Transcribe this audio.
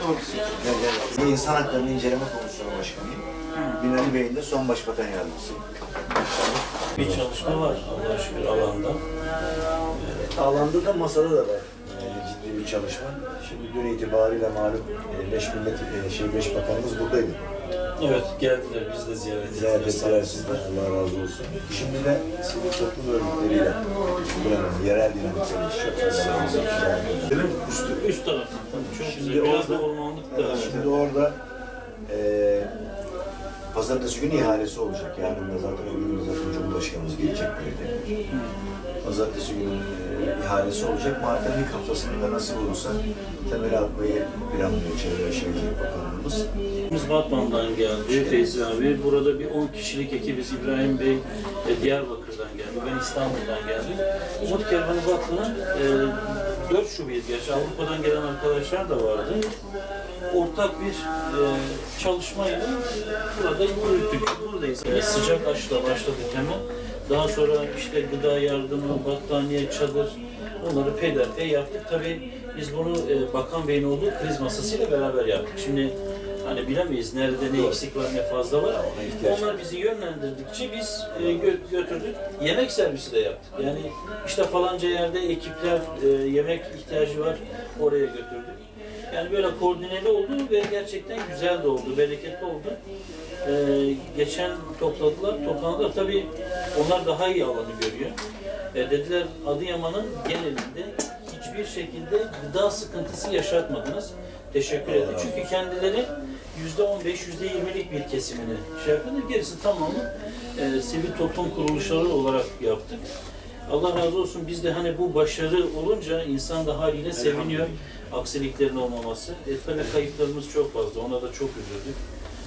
Evet. İnsan Hakları İnceleme Komisyonu Başkanıyım. Binali Bey'in de son başbakan yardımcısıyım. Bir çalışma var Allah'a şükür alanda. Alanda da masada da var. Ciddi bir çalışma. Şimdi dün itibariyle malum 5 bakanımız buradaydı. Evet geldiler, biz de ziyaret Ettiler sizden. Allah razı olsun. Şimdi de sivil toplum örgütleriyle buranın yerel dinamikleri üst taraftan. Çok şimdi güzel. Biraz da ormanlık da. Şimdi orada pazartesi günü ihalesi olacak. Yarın da zaten öbür zaten Cumhurbaşkanımız gelecek böyle. Pazartesi günü ihalesi olacak. Mart'ın ilk haftasında nasıl olursa temel atmayı planlıyor Çevre ve Şehircilik Bakanlığımız. Biz Batman'dan geldi, Feyzi abi. Burada bir 10 kişilik ekibiz. İbrahim Bey Diyarbakır'dan geldi. Ben İstanbul'dan geldim. Umut Kervanı Vakfı'nın 4 şubeyiz. Gerçi Avrupa'dan gelen arkadaşlar da vardı. Ortak bir çalışmayla burada yürüttük. Buradayız. Sıcak aşıla başladık hemen. Daha sonra işte gıda yardımı, battaniye, çadır, onları peyderpey yaptık. Tabii biz bunu Bakan Bey'in olduğu kriz masasıyla beraber yaptık. Şimdi hani bilemeyiz nerede ne eksik var ne fazla var. Onlar bizi yönlendirdikçe biz götürdük. Yemek servisi de yaptık. Yani işte falanca yerde ekipler yemek ihtiyacı var, oraya götürdük. Yani böyle koordineli oldu ve gerçekten güzel de oldu, bereketli oldu. Geçen toplandılar. Tabii onlar daha iyi alanı görüyor. Dediler Adıyaman'ın genelinde hiçbir şekilde gıda sıkıntısı yaşatmadınız. Teşekkür ederim. Çünkü kendileri %15, %20'lik bir kesimini yapıyorlar. Gerisi tamamı sivil toplum kuruluşları olarak yaptık. Allah razı olsun, biz de hani bu başarı olunca insan da haliyle seviniyor aksiliklerin olmaması. Tabii kayıplarımız çok fazla, ona da çok üzüldük.